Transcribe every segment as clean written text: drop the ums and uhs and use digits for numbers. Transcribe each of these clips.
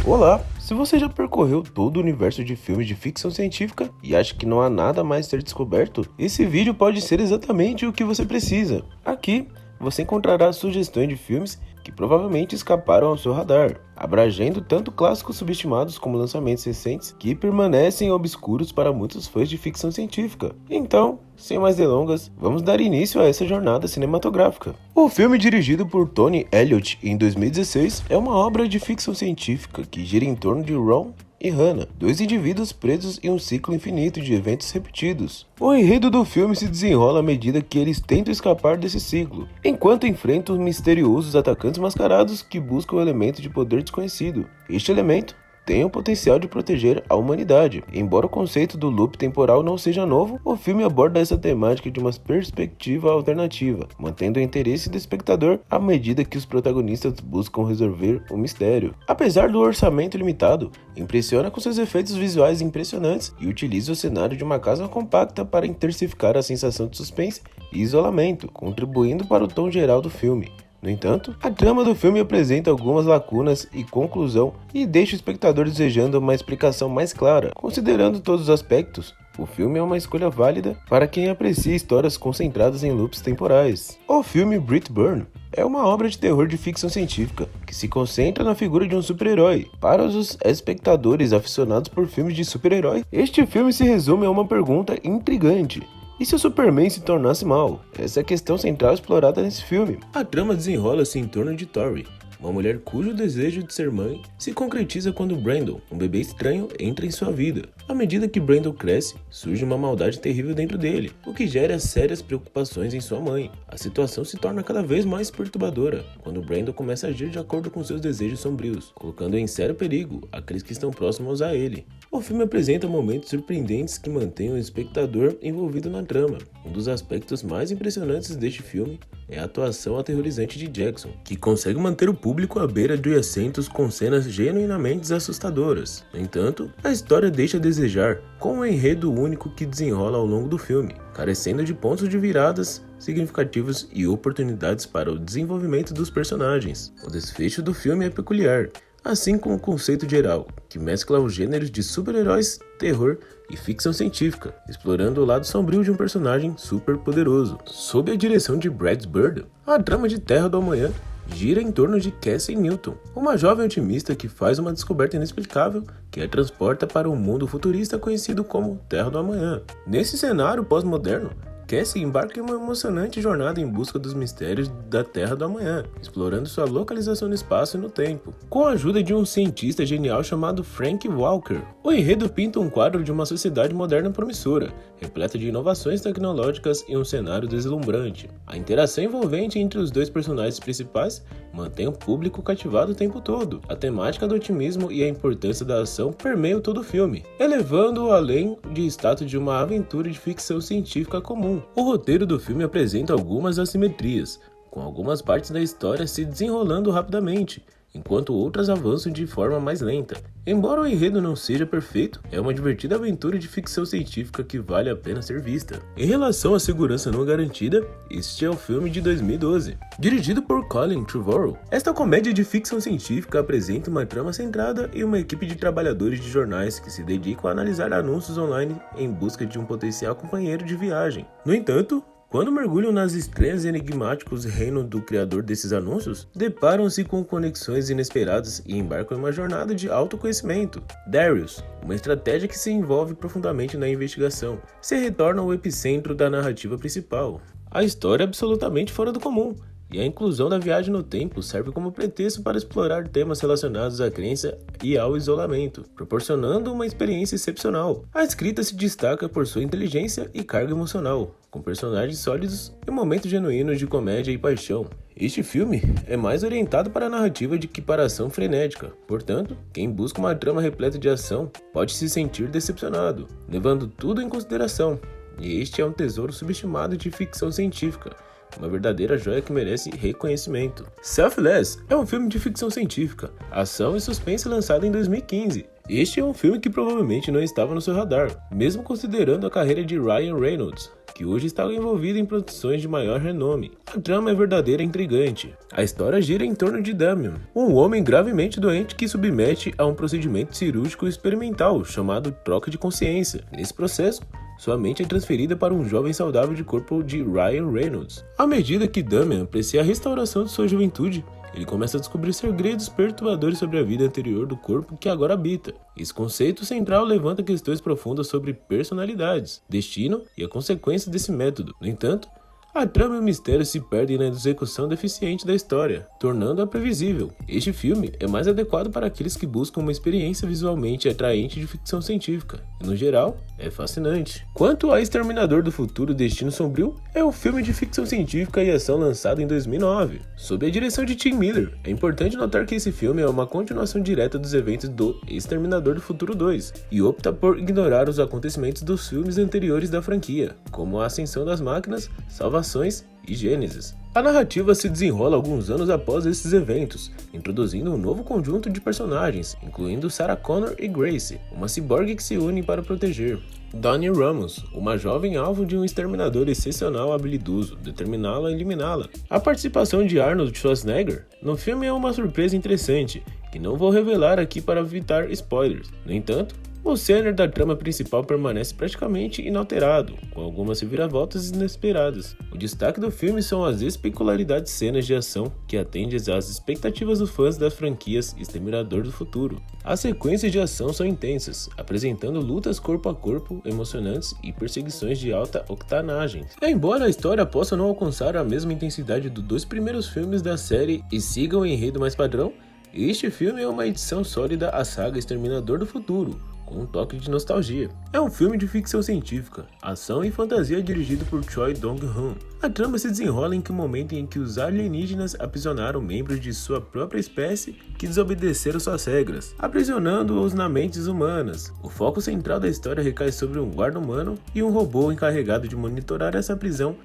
Olá! Se você já percorreu todo o universo de filmes de ficção científica e acha que não há nada mais a ser descoberto, esse vídeo pode ser exatamente o que você precisa. Aqui, você encontrará sugestões de filmes que provavelmente escaparam ao seu radar, abrangendo tanto clássicos subestimados como lançamentos recentes que permanecem obscuros para muitos fãs de ficção científica. Então, sem mais delongas, vamos dar início a essa jornada cinematográfica. O filme, dirigido por Tony Elliott em 2016, é uma obra de ficção científica que gira em torno de Ron e Hannah, dois indivíduos presos em um ciclo infinito de eventos repetidos. O enredo do filme se desenrola à medida que eles tentam escapar desse ciclo, enquanto enfrentam misteriosos atacantes mascarados que buscam um elemento de poder desconhecido. Este elemento tem o potencial de proteger a humanidade. Embora o conceito do loop temporal não seja novo, o filme aborda essa temática de uma perspectiva alternativa, mantendo o interesse do espectador à medida que os protagonistas buscam resolver o mistério. Apesar do orçamento limitado, impressiona com seus efeitos visuais impressionantes e utiliza o cenário de uma casa compacta para intensificar a sensação de suspense e isolamento, contribuindo para o tom geral do filme. No entanto, a trama do filme apresenta algumas lacunas e conclusão e deixa o espectador desejando uma explicação mais clara. Considerando todos os aspectos, o filme é uma escolha válida para quem aprecia histórias concentradas em loops temporais. O filme Brightburn é uma obra de terror de ficção científica que se concentra na figura de um super-herói. Para os espectadores aficionados por filmes de super-herói, este filme se resume a uma pergunta intrigante: e se o Superman se tornasse mal? Essa é a questão central explorada nesse filme. A trama desenrola-se em torno de Tori, uma mulher cujo desejo de ser mãe se concretiza quando Brandon, um bebê estranho, entra em sua vida. À medida que Brandon cresce, surge uma maldade terrível dentro dele, o que gera sérias preocupações em sua mãe. A situação se torna cada vez mais perturbadora quando Brandon começa a agir de acordo com seus desejos sombrios, colocando em sério perigo aqueles que estão próximos a ele. O filme apresenta momentos surpreendentes que mantêm o espectador envolvido na trama. Um dos aspectos mais impressionantes deste filme é a atuação aterrorizante de Jackson, que consegue manter o público à beira de assentos com cenas genuinamente assustadoras. No entanto, a história deixa a desejar, com um enredo único que desenrola ao longo do filme, carecendo de pontos de viradas significativos e oportunidades para o desenvolvimento dos personagens. O desfecho do filme é peculiar, assim como o conceito geral, que mescla os gêneros de super-heróis, terror e ficção científica, explorando o lado sombrio de um personagem super poderoso. Sob a direção de Brad Bird, a trama de Terra do Amanhã gira em torno de Cassie Newton, uma jovem otimista que faz uma descoberta inexplicável que a transporta para um mundo futurista conhecido como Terra do Amanhã. Nesse cenário pós-moderno, Cassie embarca em uma emocionante jornada em busca dos mistérios da Terra do Amanhã, explorando sua localização no espaço e no tempo. Com a ajuda de um cientista genial chamado Frank Walker, o enredo pinta um quadro de uma sociedade moderna promissora, repleta de inovações tecnológicas e um cenário deslumbrante. A interação envolvente entre os dois personagens principais mantém o público cativado o tempo todo. A temática do otimismo e a importância da ação permeiam todo o filme, elevando-o além de status de uma aventura de ficção científica comum. O roteiro do filme apresenta algumas assimetrias, com algumas partes da história se desenrolando rapidamente, enquanto outras avançam de forma mais lenta. Embora o enredo não seja perfeito, é uma divertida aventura de ficção científica que vale a pena ser vista. Em relação à segurança não garantida, este é o filme de 2012, dirigido por Colin Trevorrow. Esta comédia de ficção científica apresenta uma trama centrada em uma equipe de trabalhadores de jornais que se dedicam a analisar anúncios online em busca de um potencial companheiro de viagem. No entanto, quando mergulham nas estranhas e enigmáticos reino do criador desses anúncios, deparam-se com conexões inesperadas e embarcam em uma jornada de autoconhecimento. Darius, uma estratégia que se envolve profundamente na investigação, se retorna o epicentro da narrativa principal. A história é absolutamente fora do comum, e a inclusão da viagem no tempo serve como pretexto para explorar temas relacionados à crença e ao isolamento, proporcionando uma experiência excepcional. A escrita se destaca por sua inteligência e carga emocional, com personagens sólidos e momentos genuínos de comédia e paixão. Este filme é mais orientado para a narrativa de que para a ação frenética, portanto, quem busca uma trama repleta de ação pode se sentir decepcionado, levando tudo em consideração. E este é um tesouro subestimado de ficção científica, uma verdadeira joia que merece reconhecimento. Selfless é um filme de ficção científica, ação e suspense lançado em 2015. Este é um filme que provavelmente não estava no seu radar, mesmo considerando a carreira de Ryan Reynolds, que hoje está envolvida em produções de maior renome. A trama é verdadeira e intrigante. A história gira em torno de Damien, um homem gravemente doente que submete a um procedimento cirúrgico experimental chamado troca de consciência. Nesse processo, sua mente é transferida para um jovem saudável de corpo de Ryan Reynolds. À medida que Damien aprecia a restauração de sua juventude, ele começa a descobrir segredos perturbadores sobre a vida anterior do corpo que agora habita. Esse conceito central levanta questões profundas sobre personalidades, destino e a consequência desse método. No entanto, a trama e o mistério se perdem na execução deficiente da história, tornando-a previsível. Este filme é mais adequado para aqueles que buscam uma experiência visualmente atraente de ficção científica, e no geral, é fascinante. Quanto a Exterminador do Futuro Destino Sombrio, é um filme de ficção científica e ação lançado em 2009, sob a direção de Tim Miller. É importante notar que esse filme é uma continuação direta dos eventos do Exterminador do Futuro 2, e opta por ignorar os acontecimentos dos filmes anteriores da franquia, como a ascensão das máquinas, salvações e Gênesis. A narrativa se desenrola alguns anos após esses eventos, introduzindo um novo conjunto de personagens, incluindo Sarah Connor e Grace, uma ciborgue que se une para proteger Donnie Ramos, uma jovem alvo de um exterminador excepcional habilidoso, determiná-la a eliminá-la. A participação de Arnold Schwarzenegger no filme é uma surpresa interessante, que não vou revelar aqui para evitar spoilers. No entanto, o cerne da trama principal permanece praticamente inalterado, com algumas reviravoltas inesperadas. O destaque do filme são as especularidades cenas de ação que atendem às expectativas dos fãs das franquias Exterminador do Futuro. As sequências de ação são intensas, apresentando lutas corpo a corpo emocionantes e perseguições de alta octanagem. Embora a história possa não alcançar a mesma intensidade dos dois primeiros filmes da série e siga um enredo mais padrão, este filme é uma edição sólida à saga Exterminador do Futuro, com um toque de nostalgia. É um filme de ficção científica, ação e fantasia dirigido por Choi Dong-hoon. A trama se desenrola em um momento em que os alienígenas aprisionaram membros de sua própria espécie que desobedeceram suas regras, aprisionando-os na mentes humanas. O foco central da história recai sobre um guarda humano e um robô encarregado de monitorar essa prisão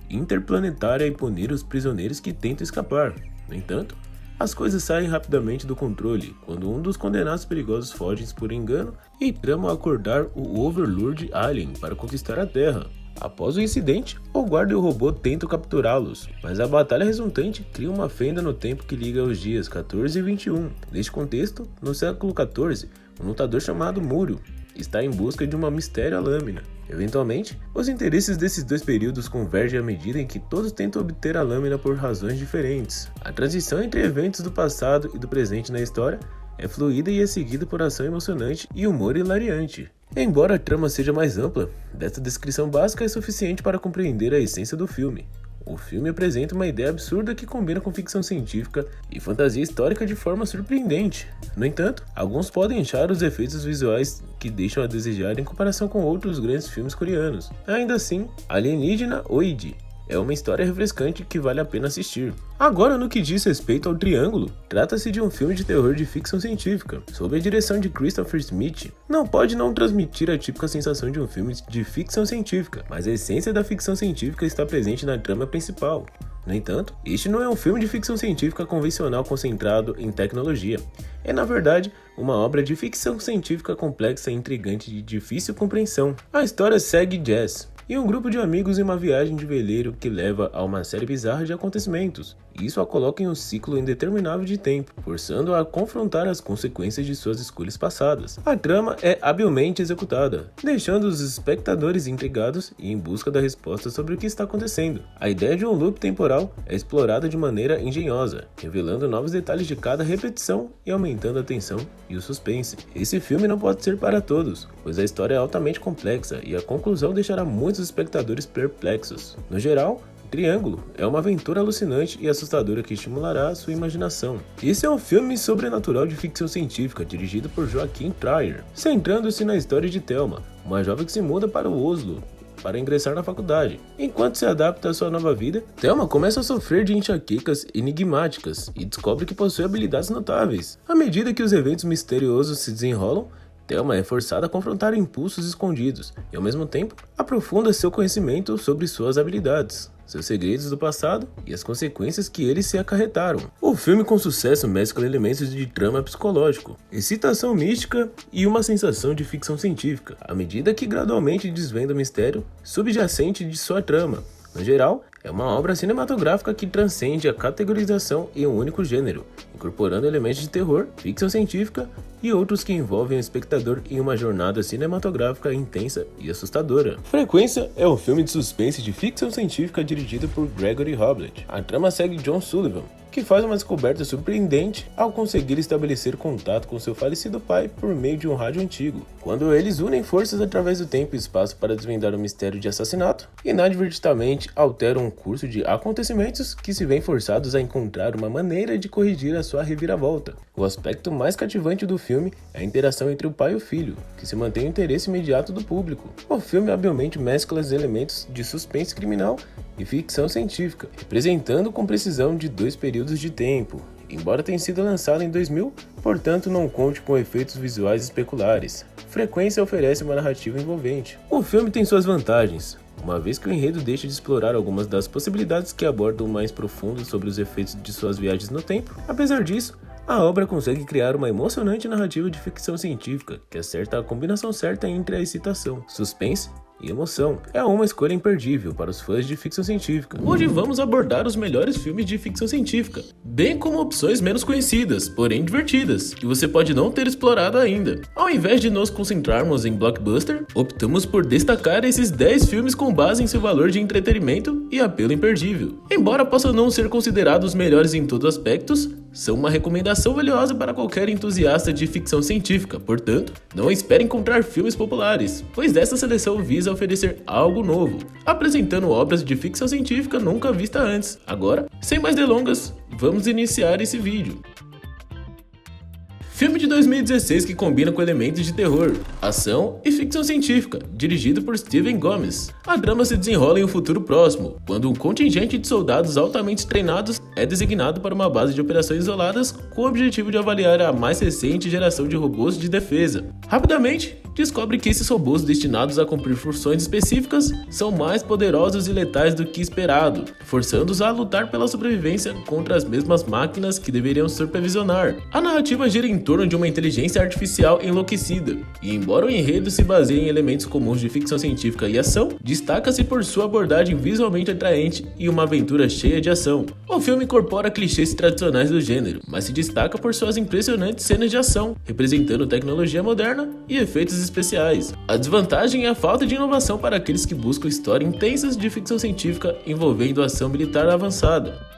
interplanetária e punir os prisioneiros que tentam escapar. No entanto, as coisas saem rapidamente do controle quando um dos condenados perigosos foge por engano e trama acordar o Overlord Alien para conquistar a Terra. Após o incidente, o guarda e o robô tentam capturá-los, mas a batalha resultante cria uma fenda no tempo que liga os dias 14 e 21. Neste contexto, no século 14, um lutador chamado Muro está em busca de uma mistéria lâmina. Eventualmente, os interesses desses dois períodos convergem à medida em que todos tentam obter a lâmina por razões diferentes. A transição entre eventos do passado e do presente na história é fluida e é seguida por ação emocionante e humor hilariante. Embora a trama seja mais ampla, dessa descrição básica é suficiente para compreender a essência do filme. O filme apresenta uma ideia absurda que combina com ficção científica e fantasia histórica de forma surpreendente. No entanto, alguns podem achar os efeitos visuais que deixam a desejar em comparação com outros grandes filmes coreanos. Ainda assim, Alienígena Oid é uma história refrescante que vale a pena assistir. Agora, no que diz respeito ao Triângulo, trata-se de um filme de terror de ficção científica, sob a direção de Christopher Smith. Não pode não transmitir a típica sensação de um filme de ficção científica, mas a essência da ficção científica está presente na trama principal. No entanto, este não é um filme de ficção científica convencional concentrado em tecnologia. É, na verdade, uma obra de ficção científica complexa e intrigante de difícil compreensão. A história segue Jess e um grupo de amigos em uma viagem de veleiro que leva a uma série bizarra de acontecimentos. Isso a coloca em um ciclo indeterminável de tempo, forçando-a a confrontar as consequências de suas escolhas passadas. A trama é habilmente executada, deixando os espectadores intrigados e em busca da resposta sobre o que está acontecendo. A ideia de um loop temporal é explorada de maneira engenhosa, revelando novos detalhes de cada repetição e aumentando a tensão e o suspense. Esse filme não pode ser para todos, pois a história é altamente complexa e a conclusão deixará muitos espectadores perplexos. No geral, Triângulo é uma aventura alucinante e assustadora que estimulará a sua imaginação. Esse é um filme sobrenatural de ficção científica dirigido por Joachim Trier, centrando-se na história de Thelma, uma jovem que se muda para o Oslo para ingressar na faculdade. Enquanto se adapta à sua nova vida, Thelma começa a sofrer de enxaquecas enigmáticas e descobre que possui habilidades notáveis. À medida que os eventos misteriosos se desenrolam, Thelma é forçada a confrontar impulsos escondidos e, ao mesmo tempo, aprofunda seu conhecimento sobre suas habilidades. seus segredos do passado e as consequências que eles se acarretaram. O filme com sucesso mescla elementos de drama psicológico, excitação mística e uma sensação de ficção científica, à medida que gradualmente desvenda o mistério subjacente de sua trama. No geral, é uma obra cinematográfica que transcende a categorização em um único gênero, incorporando elementos de terror, ficção científica e outros que envolvem o espectador em uma jornada cinematográfica intensa e assustadora. Frequência é um filme de suspense de ficção científica dirigido por Gregory Hoblet. A trama segue John Sullivan, que faz uma descoberta surpreendente ao conseguir estabelecer contato com seu falecido pai por meio de um rádio antigo. Quando eles unem forças através do tempo e espaço para desvendar o mistério de assassinato, inadvertidamente alteram um curso de acontecimentos que se veem forçados a encontrar uma maneira de corrigir a sua reviravolta. O aspecto mais cativante do filme é a interação entre o pai e o filho, que se mantém o interesse imediato do público. O filme habilmente mescla os elementos de suspense criminal e ficção científica, representando com precisão de dois períodos de tempo. Embora tenha sido lançado em 2000, portanto não conte com efeitos visuais especulares. Frequência oferece uma narrativa envolvente. O filme tem suas vantagens, uma vez que o enredo deixa de explorar algumas das possibilidades que abordam mais profundo sobre os efeitos de suas viagens no tempo. Apesar disso, a obra consegue criar uma emocionante narrativa de ficção científica que acerta a combinação certa entre a excitação, suspense e emoção. É uma escolha imperdível para os fãs de ficção científica. Hoje vamos abordar os melhores filmes de ficção científica, bem como opções menos conhecidas, porém divertidas, que você pode não ter explorado ainda. Ao invés de nos concentrarmos em blockbuster, optamos por destacar esses 10 filmes com base em seu valor de entretenimento e apelo imperdível. Embora possam não ser considerados os melhores em todos os aspectos, são uma recomendação valiosa para qualquer entusiasta de ficção científica, portanto, não espere encontrar filmes populares, pois essa seleção visa oferecer algo novo, apresentando obras de ficção científica nunca vista antes. Agora, sem mais delongas, vamos iniciar esse vídeo. Filme de 2016 que combina com elementos de terror, ação e ficção científica, dirigido por Steven Gomez. A trama se desenrola em um futuro próximo, quando um contingente de soldados altamente treinados é designado para uma base de operações isoladas com o objetivo de avaliar a mais recente geração de robôs de defesa. Rapidamente, descobre que esses robôs destinados a cumprir funções específicas são mais poderosos e letais do que esperado, forçando-os a lutar pela sobrevivência contra as mesmas máquinas que deveriam supervisionar. A narrativa gira em torno de uma inteligência artificial enlouquecida, e embora o enredo se baseie em elementos comuns de ficção científica e ação, destaca-se por sua abordagem visualmente atraente e uma aventura cheia de ação. O filme incorpora clichês tradicionais do gênero, mas se destaca por suas impressionantes cenas de ação, representando tecnologia moderna e efeitos especiais. A desvantagem é a falta de inovação para aqueles que buscam histórias intensas de ficção científica envolvendo ação militar avançada.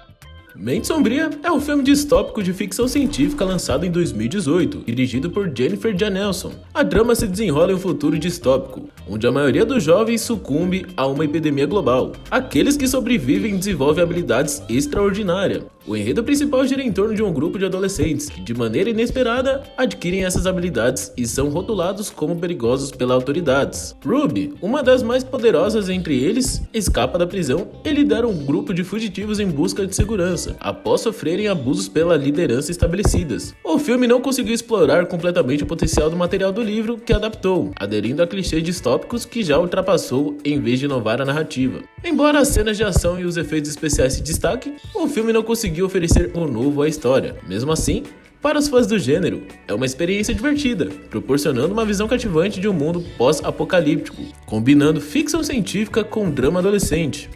Mente Sombria é um filme distópico de ficção científica lançado em 2018, dirigido por Jennifer Jameson. A trama se desenrola em um futuro distópico, onde a maioria dos jovens sucumbe a uma epidemia global. Aqueles que sobrevivem desenvolvem habilidades extraordinárias. O enredo principal gira em torno de um grupo de adolescentes que, de maneira inesperada, adquirem essas habilidades e são rotulados como perigosos pelas autoridades. Ruby, uma das mais poderosas entre eles, escapa da prisão e lidera um grupo de fugitivos em busca de segurança, após sofrerem abusos pela liderança estabelecidas. O filme não conseguiu explorar completamente o potencial do material do livro que adaptou, aderindo a clichês distópicos que já ultrapassou em vez de inovar a narrativa. Embora as cenas de ação e os efeitos especiais se destaquem, o filme não conseguiu oferecer um novo à história. Mesmo assim, para os fãs do gênero, é uma experiência divertida, proporcionando uma visão cativante de um mundo pós-apocalíptico, combinando ficção científica com drama adolescente.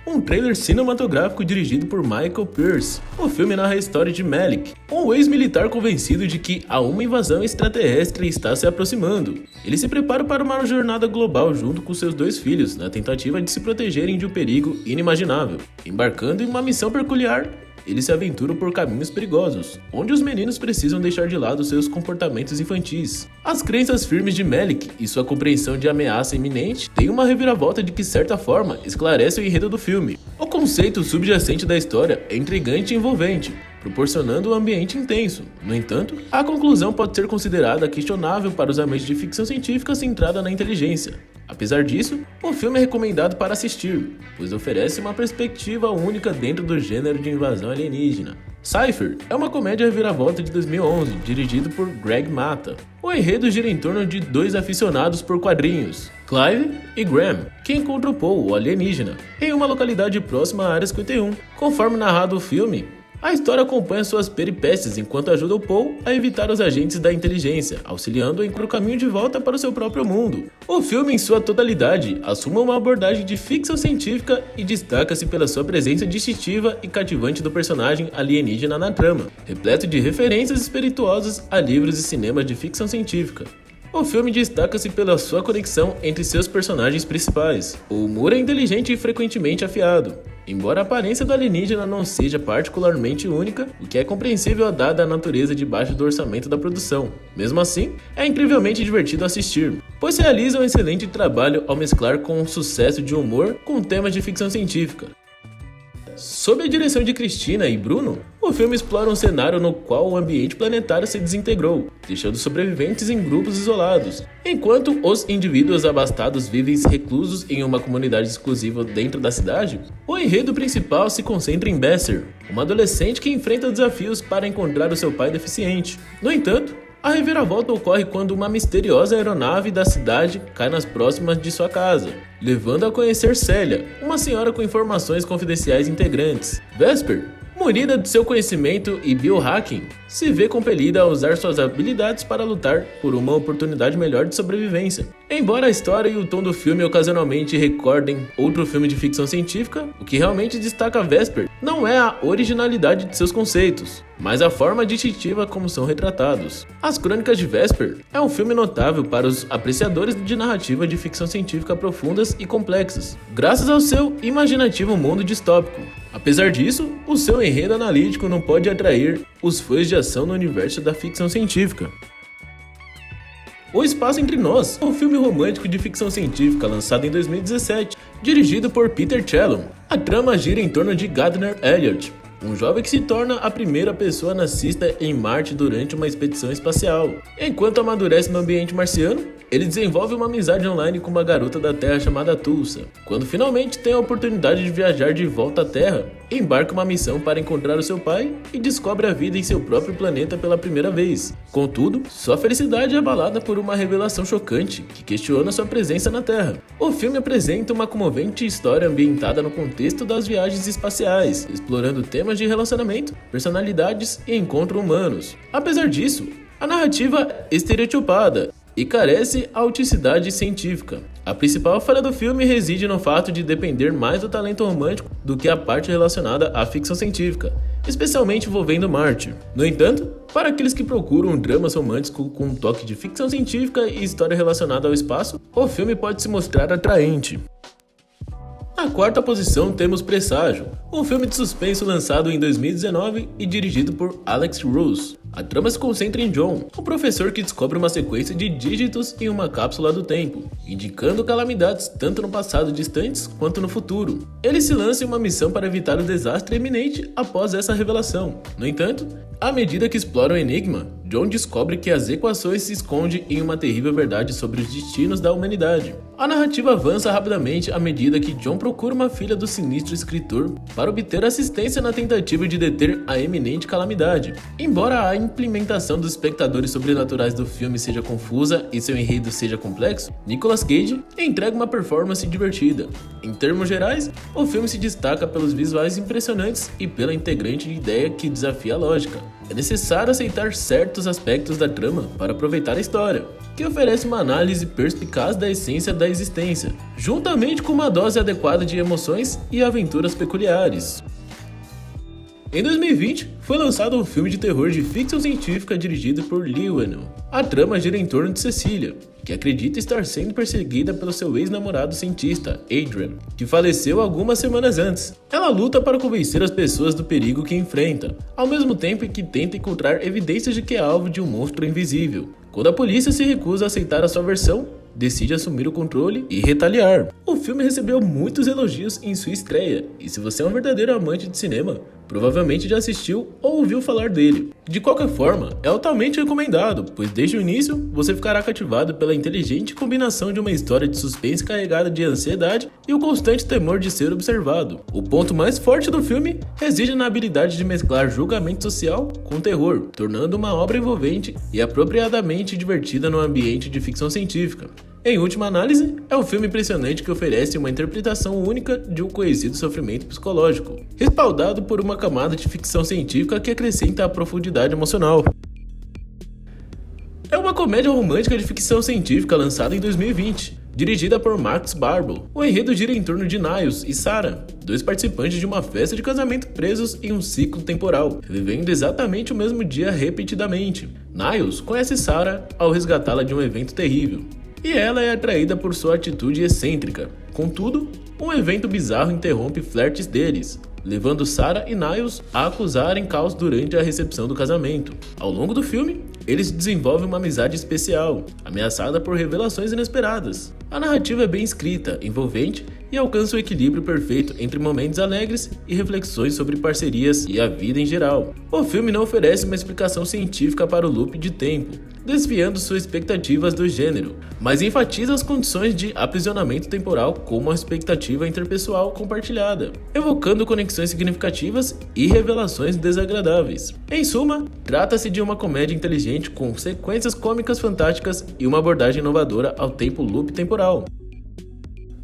Um trailer cinematográfico dirigido por Michael Pearce. O filme narra a história de Malik, um ex-militar convencido de que uma invasão extraterrestre está se aproximando. Ele se prepara para uma jornada global junto com seus 2 filhos, na tentativa de se protegerem de um perigo inimaginável. Embarcando em uma missão peculiar, eles se aventuram por caminhos perigosos, onde os meninos precisam deixar de lado seus comportamentos infantis. As crenças firmes de Malik e sua compreensão de ameaça iminente têm uma reviravolta de que, certa forma, esclarece o enredo do filme. O conceito subjacente da história é intrigante e envolvente, proporcionando um ambiente intenso. No entanto, a conclusão pode ser considerada questionável para os amantes de ficção científica centrada na inteligência. Apesar disso, o filme é recomendado para assistir, pois oferece uma perspectiva única dentro do gênero de invasão alienígena. Cypher é uma comédia reviravolta de 2011, dirigido por Greg Mata. O enredo gira em torno de dois aficionados por quadrinhos, Clive e Graham, que encontram Paul, o alienígena, em uma localidade próxima à Área 51. Conforme narrado o filme, a história acompanha suas peripécias enquanto ajuda o Paul a evitar os agentes da inteligência, auxiliando-o em o caminho de volta para o seu próprio mundo. O filme, em sua totalidade, assume uma abordagem de ficção científica e destaca-se pela sua presença distintiva e cativante do personagem alienígena na trama, repleto de referências espirituosas a livros e cinemas de ficção científica. O filme destaca-se pela sua conexão entre seus personagens principais. O humor é inteligente e frequentemente afiado, embora a aparência do alienígena não seja particularmente única, o que é compreensível dada a natureza de baixo do orçamento da produção. Mesmo assim, é incrivelmente divertido assistir, pois realiza um excelente trabalho ao mesclar com um sucesso de humor com temas de ficção científica. Sob a direção de Cristina e Bruno, o filme explora um cenário no qual o ambiente planetário se desintegrou, deixando sobreviventes em grupos isolados, enquanto os indivíduos abastados vivem reclusos em uma comunidade exclusiva dentro da cidade. O enredo principal se concentra em Besser, uma adolescente que enfrenta desafios para encontrar o seu pai deficiente. No entanto, a reviravolta ocorre quando uma misteriosa aeronave da cidade cai nas próximas de sua casa, levando a conhecer Célia, uma senhora com informações confidenciais integrantes. Vesper, munida de seu conhecimento e biohacking, se vê compelida a usar suas habilidades para lutar por uma oportunidade melhor de sobrevivência. Embora a história e o tom do filme ocasionalmente recordem outro filme de ficção científica, o que realmente destaca Vesper não é a originalidade de seus conceitos, mas a forma distintiva como são retratados. As Crônicas de Vesper é um filme notável para os apreciadores de narrativa de ficção científica profundas e complexas, graças ao seu imaginativo mundo distópico. Apesar disso, o seu enredo analítico não pode atrair os fãs de ação no universo da ficção científica. O Espaço Entre Nós é um filme romântico de ficção científica lançado em 2017, dirigido por Peter Chalon. A trama gira em torno de Gardner Elliott, um jovem que se torna a primeira pessoa nazista em Marte durante uma expedição espacial. Enquanto amadurece no ambiente marciano, ele desenvolve uma amizade online com uma garota da Terra chamada Tulsa. Quando finalmente tem a oportunidade de viajar de volta à Terra, embarca uma missão para encontrar o seu pai e descobre a vida em seu próprio planeta pela primeira vez. Contudo, sua felicidade é abalada por uma revelação chocante que questiona sua presença na Terra. O filme apresenta uma comovente história ambientada no contexto das viagens espaciais, explorando temas de relacionamento, personalidades e encontros humanos. Apesar disso, a narrativa é estereotipada e carece autenticidade científica. A principal falha do filme reside no fato de depender mais do talento romântico do que a parte relacionada à ficção científica, especialmente envolvendo Marte. No entanto, para aqueles que procuram dramas românticos com um toque de ficção científica e história relacionada ao espaço, o filme pode se mostrar atraente. Na quarta posição temos Presságio, um filme de suspense lançado em 2019 e dirigido por Alex Ross. A trama se concentra em John, um professor que descobre uma sequência de dígitos em uma cápsula do tempo, indicando calamidades tanto no passado distantes quanto no futuro. Ele se lança em uma missão para evitar o desastre iminente após essa revelação. No entanto, à medida que explora o enigma, John descobre que as equações se escondem em uma terrível verdade sobre os destinos da humanidade. A narrativa avança rapidamente à medida que John procura uma filha do sinistro escritor para obter assistência na tentativa de deter a eminente calamidade. Embora a implementação dos espectadores sobrenaturais do filme seja confusa e seu enredo seja complexo, Nicolas Cage entrega uma performance divertida. Em termos gerais, o filme se destaca pelos visuais impressionantes e pela integrante ideia que desafia a lógica. É necessário aceitar certos aspectos da trama para aproveitar a história, que oferece uma análise perspicaz da essência da existência, juntamente com uma dose adequada de emoções e aventuras peculiares. Em 2020, foi lançado um filme de terror de ficção científica dirigido por Leigh Whannell. A trama gira em torno de Cecília, que acredita estar sendo perseguida pelo seu ex-namorado cientista, Adrian, que faleceu algumas semanas antes. Ela luta para convencer as pessoas do perigo que enfrenta, ao mesmo tempo que tenta encontrar evidências de que é alvo de um monstro invisível. Quando a polícia se recusa a aceitar a sua versão, decide assumir o controle e retaliar. O filme recebeu muitos elogios em sua estreia, e se você é um verdadeiro amante de cinema, provavelmente já assistiu ou ouviu falar dele. De qualquer forma, é altamente recomendado, pois desde o início você ficará cativado pela inteligente combinação de uma história de suspense carregada de ansiedade e o constante temor de ser observado. O ponto mais forte do filme reside na habilidade de mesclar julgamento social com terror, tornando uma obra envolvente e apropriadamente divertida no ambiente de ficção científica. Em última análise, é um filme impressionante que oferece uma interpretação única de um conhecido sofrimento psicológico, respaldado por uma camada de ficção científica que acrescenta a profundidade emocional. É uma comédia romântica de ficção científica lançada em 2020, dirigida por Max Barlow. O enredo gira em torno de Niles e Sarah, dois participantes de uma festa de casamento presos em um ciclo temporal, vivendo exatamente o mesmo dia repetidamente. Niles conhece Sarah ao resgatá-la de um evento terrível, e ela é atraída por sua atitude excêntrica. Contudo, um evento bizarro interrompe flertes deles, levando Sarah e Niles a acusarem caos durante a recepção do casamento. Ao longo do filme, eles desenvolvem uma amizade especial, ameaçada por revelações inesperadas. A narrativa é bem escrita, envolvente e alcança o equilíbrio perfeito entre momentos alegres e reflexões sobre parcerias e a vida em geral. O filme não oferece uma explicação científica para o loop de tempo, desviando suas expectativas do gênero, mas enfatiza as condições de aprisionamento temporal como uma expectativa interpessoal compartilhada, evocando conexões significativas e revelações desagradáveis. Em suma, trata-se de uma comédia inteligente com sequências cômicas fantásticas e uma abordagem inovadora ao tempo loop temporal.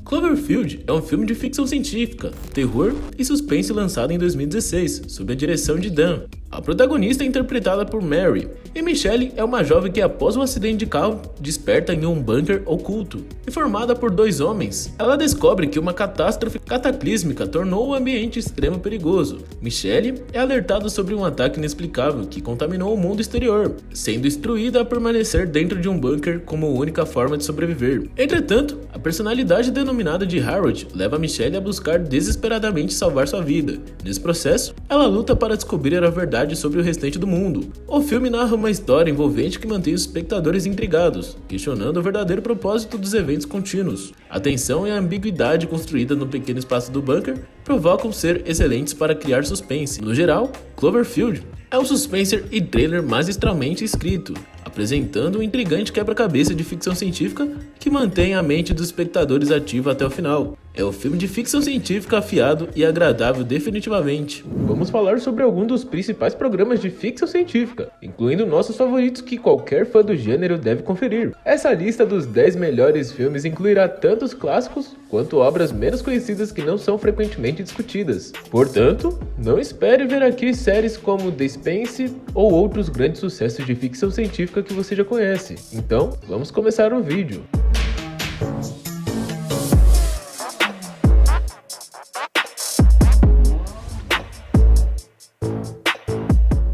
Cloverfield é um filme de ficção científica, terror e suspense lançado em 2016, sob a direção de Dan. A protagonista é interpretada por Mary, e Michelle é uma jovem que, após um acidente de carro, desperta em um bunker oculto. E formada por dois homens, ela descobre que uma catástrofe cataclísmica tornou o ambiente extremo perigoso. Michelle é alertada sobre um ataque inexplicável que contaminou o mundo exterior, sendo instruída a permanecer dentro de um bunker como única forma de sobreviver. Entretanto, a personalidade denominada de Harold leva Michelle a buscar desesperadamente salvar sua vida. Nesse processo, ela luta para descobrir a verdade sobre o restante do mundo. O filme narra uma história envolvente que mantém os espectadores intrigados, questionando o verdadeiro propósito dos eventos contínuos. A tensão e a ambiguidade construída no pequeno espaço do bunker provocam ser excelentes para criar suspense. No geral, Cloverfield é um suspense e thriller magistralmente escrito, apresentando um intrigante quebra-cabeça de ficção científica que mantém a mente dos espectadores ativa até o final. É um filme de ficção científica afiado e agradável definitivamente. Vamos falar sobre alguns dos principais programas de ficção científica, incluindo nossos favoritos que qualquer fã do gênero deve conferir. Essa lista dos 10 melhores filmes incluirá tanto os clássicos quanto obras menos conhecidas que não são frequentemente discutidas. Portanto, não espere ver aqui séries como The Expanse ou outros grandes sucessos de ficção científica que você já conhece. Então, vamos começar o vídeo.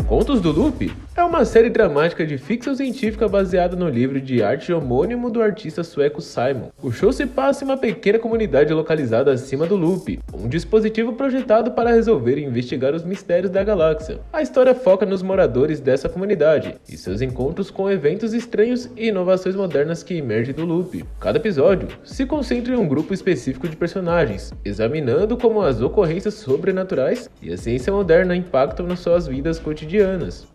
Contos do Loop é uma série dramática de ficção científica baseada no livro de arte homônimo do artista sueco Simon. O show se passa em uma pequena comunidade localizada acima do Loop, um dispositivo projetado para resolver e investigar os mistérios da galáxia. A história foca nos moradores dessa comunidade e seus encontros com eventos estranhos e inovações modernas que emergem do Loop. Cada episódio se concentra em um grupo específico de personagens, examinando como as ocorrências sobrenaturais e a ciência moderna impactam nas suas vidas cotidianas.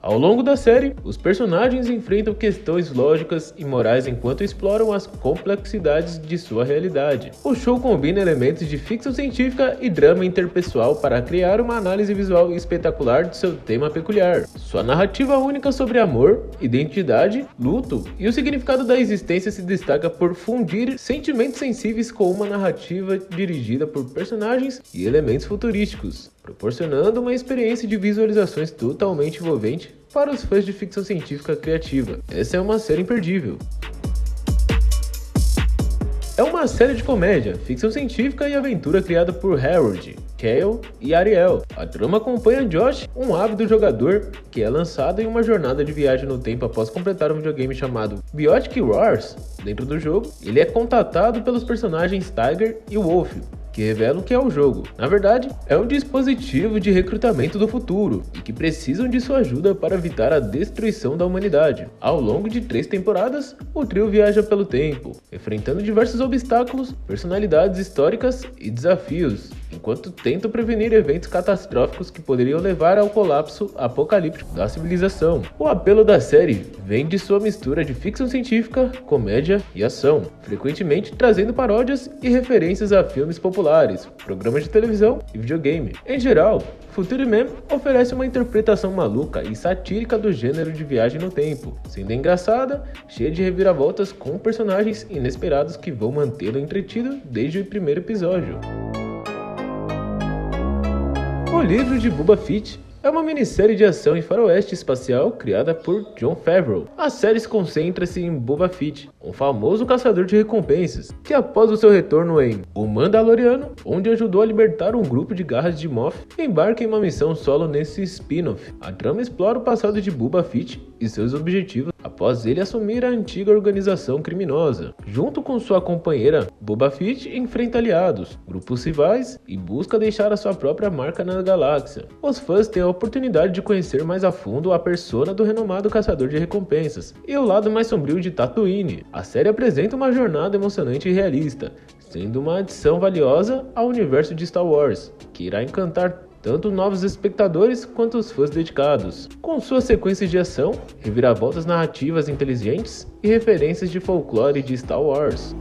Ao longo da série, os personagens enfrentam questões lógicas e morais enquanto exploram as complexidades de sua realidade. O show combina elementos de ficção científica e drama interpessoal para criar uma análise visual espetacular de seu tema peculiar. Sua narrativa única sobre amor, identidade, luto e o significado da existência se destaca por fundir sentimentos sensíveis com uma narrativa dirigida por personagens e elementos futurísticos, proporcionando uma experiência de visualizações totalmente envolvente para os fãs de ficção científica criativa. Essa é uma série imperdível. É uma série de comédia, ficção científica e aventura criada por Harold, Kale e Ariel. A trama acompanha Josh, um ávido jogador que é lançado em uma jornada de viagem no tempo após completar um videogame chamado Biotic Wars. Dentro do jogo, ele é contatado pelos personagens Tiger e Wolf, que revelam que é o jogo. Na verdade, é um dispositivo de recrutamento do futuro e que precisam de sua ajuda para evitar a destruição da humanidade. Ao longo de 3 temporadas, o trio viaja pelo tempo, enfrentando diversos obstáculos, personalidades históricas e desafios, enquanto tentam prevenir eventos catastróficos que poderiam levar ao colapso apocalíptico da civilização. O apelo da série vem de sua mistura de ficção científica, comédia e ação, frequentemente trazendo paródias e referências a filmes populares, programas de televisão e videogame. Em geral, Future Man oferece uma interpretação maluca e satírica do gênero de viagem no tempo, sendo engraçada, cheia de reviravoltas com personagens inesperados que vão mantê-lo entretido desde o primeiro episódio. O livro de Boba Fett é uma minissérie de ação e faroeste espacial criada por Jon Favreau. A série se concentra-se em Boba Fett, um famoso caçador de recompensas, que após o seu retorno em O Mandaloriano, onde ajudou a libertar um grupo de garras de Moff, embarca em uma missão solo nesse spin-off. A trama explora o passado de Boba Fett e seus objetivos após ele assumir a antiga organização criminosa. Junto com sua companheira, Boba Fett enfrenta aliados, grupos rivais e busca deixar a sua própria marca na galáxia. Os fãs têm a oportunidade de conhecer mais a fundo a persona do renomado caçador de recompensas e o lado mais sombrio de Tatooine. A série apresenta uma jornada emocionante e realista, sendo uma adição valiosa ao universo de Star Wars, que irá encantar tanto novos espectadores quanto os fãs dedicados, com suas sequências de ação, reviravoltas narrativas inteligentes e referências de folclore de Star Wars.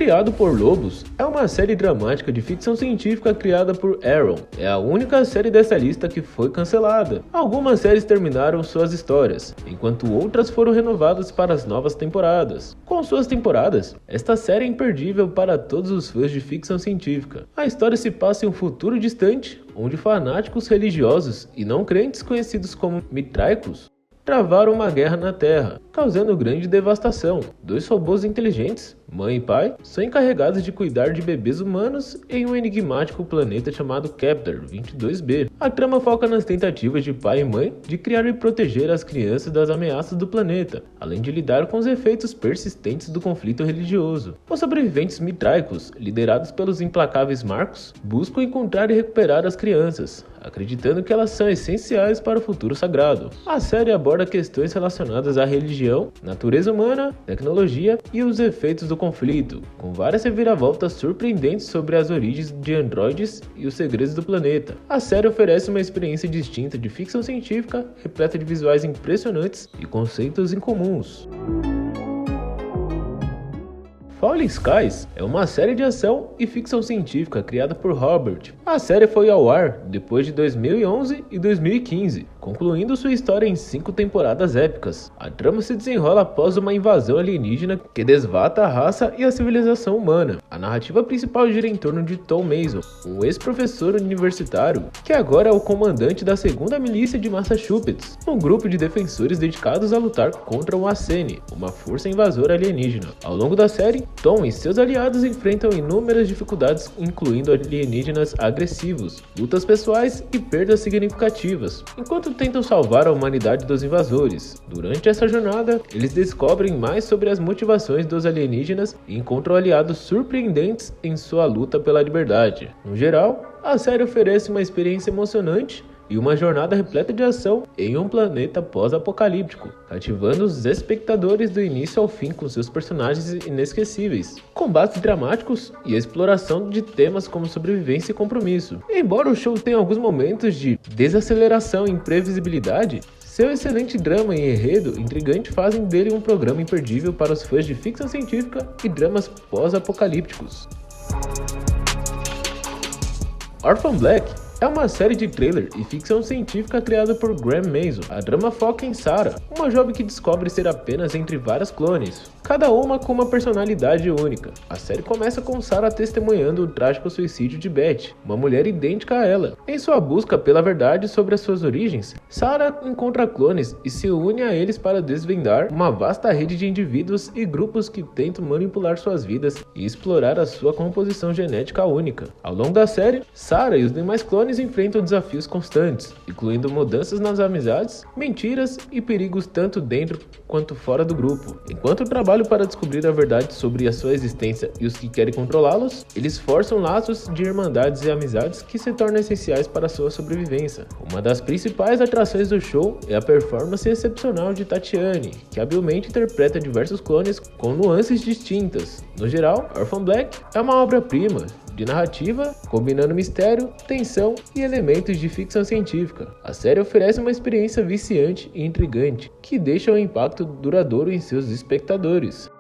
Criado por Lobos, é uma série dramática de ficção científica criada por Aaron. É a única série dessa lista que foi cancelada. Algumas séries terminaram suas histórias, enquanto outras foram renovadas para as novas temporadas. Com suas temporadas, esta série é imperdível para todos os fãs de ficção científica. A história se passa em um futuro distante, onde fanáticos religiosos e não crentes conhecidos como Mitraicos travaram uma guerra na Terra, causando grande devastação. Dois robôs inteligentes, mãe e pai, são encarregados de cuidar de bebês humanos em um enigmático planeta chamado Kepler 22b. A trama foca nas tentativas de pai e mãe de criar e proteger as crianças das ameaças do planeta, além de lidar com os efeitos persistentes do conflito religioso. Os sobreviventes mitraicos, liderados pelos implacáveis Marcos, buscam encontrar e recuperar as crianças, acreditando que elas são essenciais para o futuro sagrado. A série aborda questões relacionadas à religião, natureza humana, tecnologia e os efeitos do conflito, com várias reviravoltas surpreendentes sobre as origens de androides e os segredos do planeta. A série oferece uma experiência distinta de ficção científica, repleta de visuais impressionantes e conceitos incomuns. Falling Skies é uma série de ação e ficção científica criada por Robert. A série foi ao ar depois de 2011 e 2015, concluindo sua história em 5 temporadas épicas. A trama se desenrola após uma invasão alienígena que desvata a raça e a civilização humana. A narrativa principal gira em torno de Tom Mason, um ex-professor universitário que agora é o comandante da 2ª Milícia de Massachusetts, um grupo de defensores dedicados a lutar contra o Asene, uma força invasora alienígena. Ao longo da série, Tom e seus aliados enfrentam inúmeras dificuldades, incluindo alienígenas agressivos, lutas pessoais e perdas significativas, enquanto tentam salvar a humanidade dos invasores. Durante essa jornada, eles descobrem mais sobre as motivações dos alienígenas e encontram aliados surpreendentes em sua luta pela liberdade. No geral, a série oferece uma experiência emocionante e uma jornada repleta de ação em um planeta pós-apocalíptico, cativando os espectadores do início ao fim com seus personagens inesquecíveis, combates dramáticos e exploração de temas como sobrevivência e compromisso. Embora o show tenha alguns momentos de desaceleração e imprevisibilidade, seu excelente drama e enredo intrigante fazem dele um programa imperdível para os fãs de ficção científica e dramas pós-apocalípticos. Orphan Black é uma série de trailer e ficção científica criada por Graham Mason. A drama foca em Sarah, uma jovem que descobre ser apenas entre várias clones, cada uma com uma personalidade única. A série começa com Sarah testemunhando o trágico suicídio de Beth, uma mulher idêntica a ela. Em sua busca pela verdade sobre as suas origens, Sarah encontra clones e se une a eles para desvendar uma vasta rede de indivíduos e grupos que tentam manipular suas vidas e explorar a sua composição genética única. Ao longo da série, Sarah e os demais clones enfrentam desafios constantes, incluindo mudanças nas amizades, mentiras e perigos tanto dentro quanto fora do grupo. Enquanto o trabalho trabalho para descobrir a verdade sobre a sua existência e os que querem controlá-los, eles forçam laços de irmandades e amizades que se tornam essenciais para a sua sobrevivência. Uma das principais atrações do show é a performance excepcional de Tatiane, que habilmente interpreta diversos clones com nuances distintas. No geral, Orphan Black é uma obra-prima de narrativa, combinando mistério, tensão e elementos de ficção científica. A série oferece uma experiência viciante e intrigante, que deixa um impacto duradouro em seus espectadores.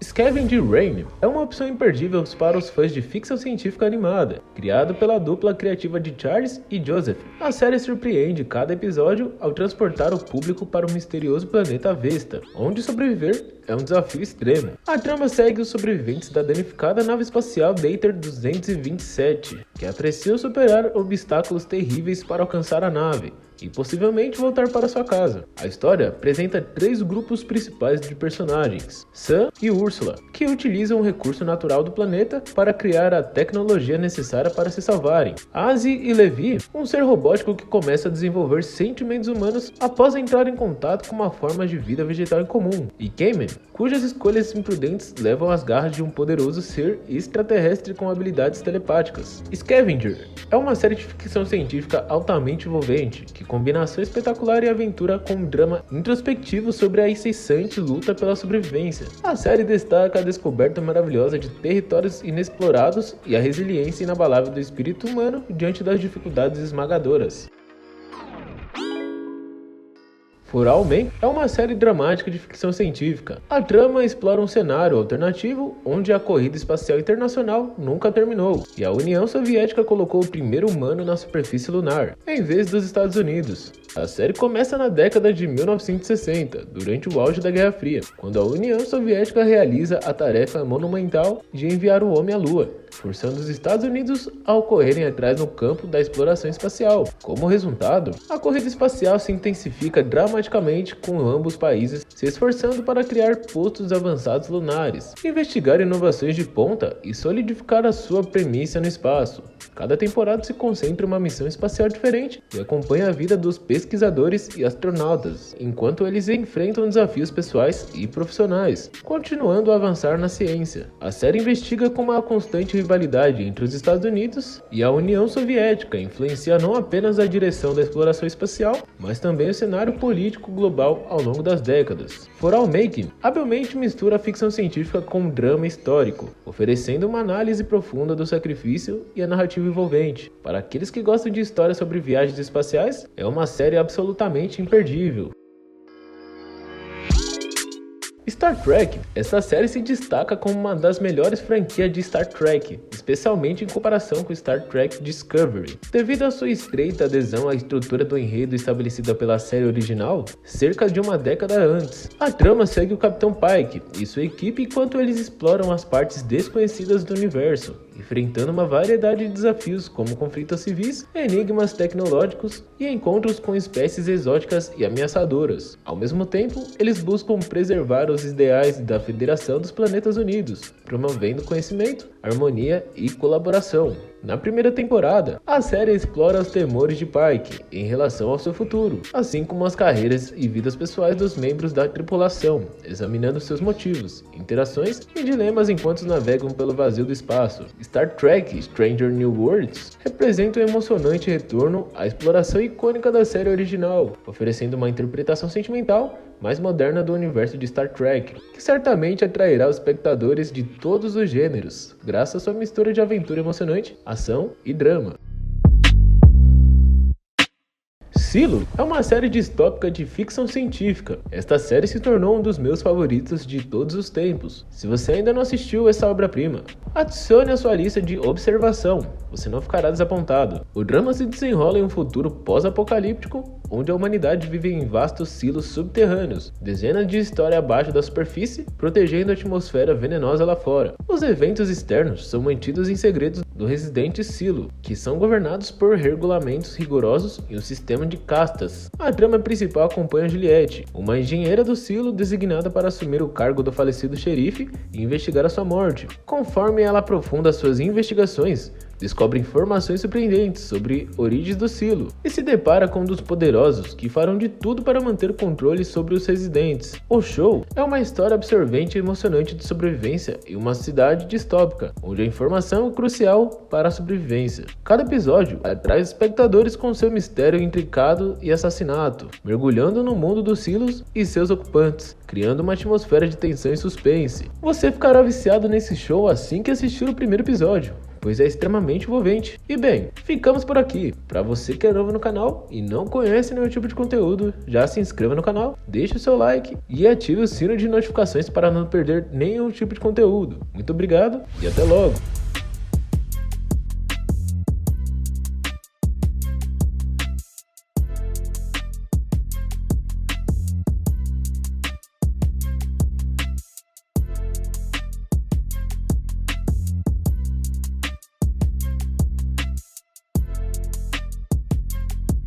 Scavenger Reign é uma opção imperdível para os fãs de ficção científica animada. Criado pela dupla criativa de Charles e Joseph, a série surpreende cada episódio ao transportar o público para o misterioso planeta Vesta, onde sobreviver é um desafio extremo. A trama segue os sobreviventes da danificada nave espacial Data 227, que apreciam superar obstáculos terríveis para alcançar a nave e possivelmente voltar para sua casa. A história apresenta 3 grupos principais de personagens, Sam e Ursula, que utilizam o recurso natural do planeta para criar a tecnologia necessária para se salvarem. Azi e Levi, um ser robótico que começa a desenvolver sentimentos humanos após entrar em contato com uma forma de vida vegetal em comum, e Cayman, cujas escolhas imprudentes levam às garras de um poderoso ser extraterrestre com habilidades telepáticas. Scavenger é uma série de ficção científica altamente envolvente, que combina ação espetacular e aventura com um drama introspectivo sobre a incessante luta pela sobrevivência. A série destaca a descoberta maravilhosa de territórios inexplorados e a resiliência inabalável do espírito humano diante das dificuldades esmagadoras. For All Men é uma série dramática de ficção científica. A trama explora um cenário alternativo onde a corrida espacial internacional nunca terminou e a União Soviética colocou o primeiro humano na superfície lunar, em vez dos Estados Unidos. A série começa na década de 1960, durante o auge da Guerra Fria, quando a União Soviética realiza a tarefa monumental de enviar o homem à Lua, forçando os Estados Unidos a correrem atrás no campo da exploração espacial. Como resultado, a corrida espacial se intensifica dramaticamente, com ambos países se esforçando para criar postos avançados lunares, investigar inovações de ponta e solidificar a sua premissa no espaço. Cada temporada se concentra em uma missão espacial diferente e acompanha a vida dos pesquisadores e astronautas, enquanto eles enfrentam desafios pessoais e profissionais, continuando a avançar na ciência. A série investiga como a constante rivalidade entre os Estados Unidos e a União Soviética influencia não apenas a direção da exploração espacial, mas também o cenário político global ao longo das décadas. For All Men habilmente mistura a ficção científica com drama histórico, oferecendo uma análise profunda do sacrifício e a narrativa envolvente. Para aqueles que gostam de histórias sobre viagens espaciais, é uma série absolutamente imperdível. Star Trek. Essa série se destaca como uma das melhores franquias de Star Trek, especialmente em comparação com Star Trek Discovery. Devido à sua estreita adesão à estrutura do enredo estabelecida pela série original, cerca de uma década antes. A trama segue o Capitão Pike e sua equipe enquanto eles exploram as partes desconhecidas do universo, enfrentando uma variedade de desafios como conflitos civis, enigmas tecnológicos e encontros com espécies exóticas e ameaçadoras. Ao mesmo tempo, eles buscam preservar os ideais da Federação dos Planetas Unidos, promovendo conhecimento, harmonia e colaboração. Na primeira temporada, a série explora os temores de Pike em relação ao seu futuro, assim como as carreiras e vidas pessoais dos membros da tripulação, examinando seus motivos, interações e dilemas enquanto navegam pelo vazio do espaço. Star Trek Stranger New Worlds representa um emocionante retorno à exploração icônica da série original, oferecendo uma interpretação sentimental mais moderna do universo de Star Trek, que certamente atrairá os espectadores de todos os gêneros, graças à sua mistura de aventura emocionante, ação e drama. Silo é uma série distópica de ficção científica. Esta série se tornou um dos meus favoritos de todos os tempos. Se você ainda não assistiu essa obra-prima, adicione a sua lista de observação, você não ficará desapontado. O drama se desenrola em um futuro pós-apocalíptico, onde a humanidade vive em vastos silos subterrâneos, dezenas de histórias abaixo da superfície, protegendo a atmosfera venenosa lá fora. Os eventos externos são mantidos em segredo do residente silo, que são governados por regulamentos rigorosos e um sistema de castas. A trama principal acompanha Juliette, uma engenheira do silo designada para assumir o cargo do falecido xerife e investigar a sua morte. Conforme ela aprofunda suas investigações, descobre informações surpreendentes sobre origens do Silo e se depara com um dos poderosos que farão de tudo para manter o controle sobre os residentes. O show é uma história absorvente e emocionante de sobrevivência em uma cidade distópica, onde a informação é crucial para a sobrevivência. Cada episódio atrai os espectadores com seu mistério intricado e assassinato, mergulhando no mundo dos silos e seus ocupantes, criando uma atmosfera de tensão e suspense. Você ficará viciado nesse show assim que assistir o primeiro episódio, pois é extremamente envolvente. E bem, ficamos por aqui. Para você que é novo no canal e não conhece nenhum tipo de conteúdo, já se inscreva no canal, deixe o seu like e ative o sino de notificações para não perder nenhum tipo de conteúdo. Muito obrigado e até logo!